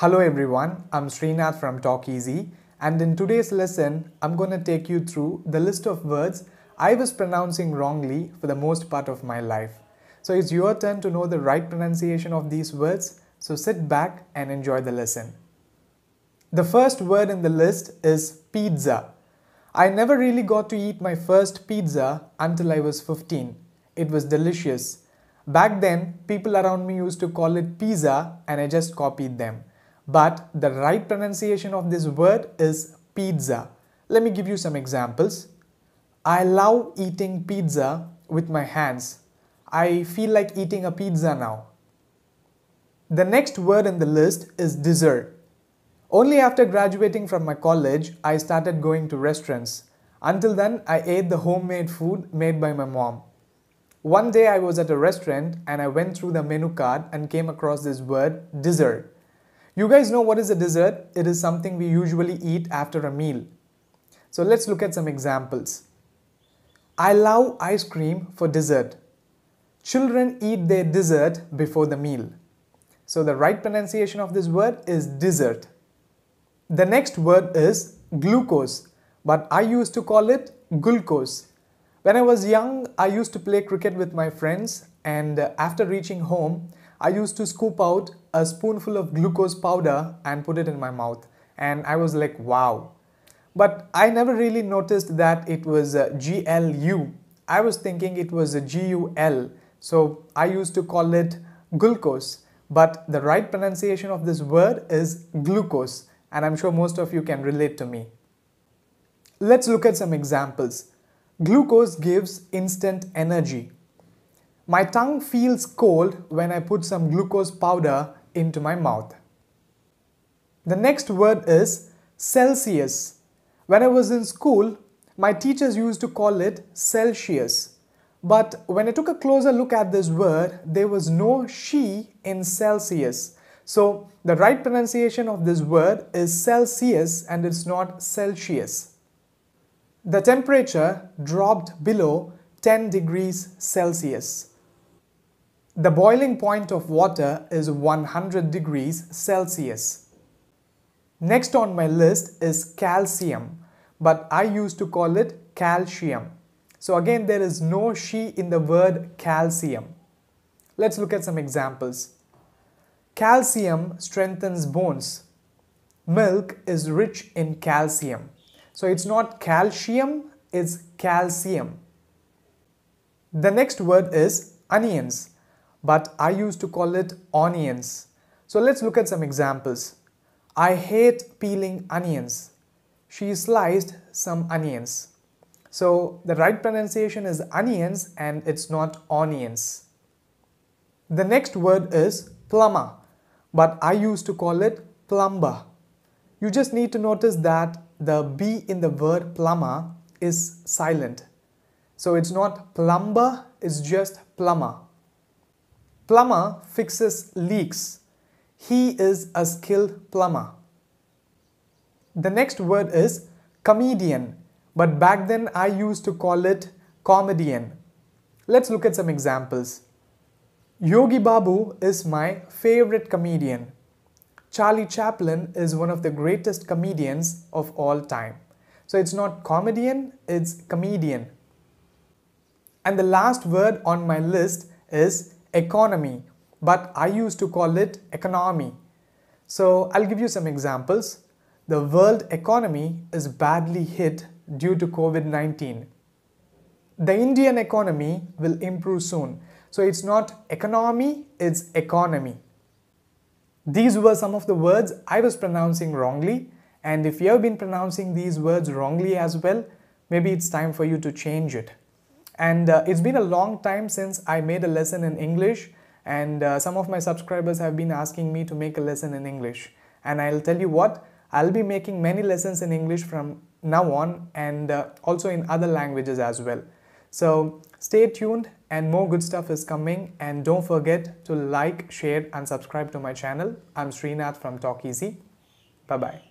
Hello everyone, I'm Srinath from Talk Easy, and in today's lesson, I'm going to take you through the list of words I was pronouncing wrongly for the most part of my life. So it's your turn to know the right pronunciation of these words, so sit back and enjoy the lesson. The first word in the list is pizza. I never really got to eat my first pizza until I was 15. It was delicious. Back then, people around me used to call it pizza and I just copied them. But the right pronunciation of this word is pizza. Let me give you some examples. I love eating pizza with my hands. I feel like eating a pizza now. The next word in the list is dessert. Only after graduating from my college, I started going to restaurants. Until then, I ate the homemade food made by my mom. One day I was at a restaurant and I went through the menu card and came across this word dessert. You guys know what is a dessert? It is something we usually eat after a meal. So let's look at some examples. I love ice cream for dessert. Children eat their dessert before the meal. So the right pronunciation of this word is dessert. The next word is glucose, but I used to call it glucose. When I was young, I used to play cricket with my friends, and after reaching home, I used to scoop out a spoonful of glucose powder and put it in my mouth. And I was like, wow. But I never really noticed that it was GLU. I was thinking it was a GUL. So I used to call it glucose. But the right pronunciation of this word is glucose. And I'm sure most of you can relate to me. Let's look at some examples. Glucose gives instant energy. My tongue feels cold when I put some glucose powder into my mouth. The next word is Celcius. When I was in school, my teachers used to call it Celcius. But when I took a closer look at this word, there was no she in Celsius. So the right pronunciation of this word is Celsius and it's not Celsius. The temperature dropped below 10 degrees Celsius. The boiling point of water is 100 degrees Celsius. Next on my list is calcium, but I used to call it calcium. So again, there is no she in the word calcium. Let's look at some examples. Calcium strengthens bones. Milk is rich in calcium. So it's not calcium, it's calcium. The next word is onions, but I used to call it onions. So let's look at some examples. I hate peeling onions. She sliced some onions. So the right pronunciation is onions and it's not onions. The next word is plumber, but I used to call it plumber. You just need to notice that the B in the word plumber is silent. So it's not plumber, it's just plumber. Plumber fixes leaks. He is a skilled plumber. The next word is comedian, but back then I used to call it comedian. Let's look at some examples. Yogi Babu is my favorite comedian. Charlie Chaplin is one of the greatest comedians of all time. So it's not comedian, it's comedian. And the last word on my list is economy, but I used to call it economy. So I'll give you some examples. The world economy is badly hit due to COVID-19. The Indian economy will improve soon. So it's not economy, it's economy. These were some of the words I was pronouncing wrongly, and if you have been pronouncing these words wrongly as well, maybe it's time for you to change it. And it's been a long time since I made a lesson in English, and some of my subscribers have been asking me to make a lesson in English. And I'll tell you what, I'll be making many lessons in English from now on, and also in other languages as well. So stay tuned and more good stuff is coming, and don't forget to like, share and subscribe to my channel. I'm Srinath from Talk Easy. Bye-bye.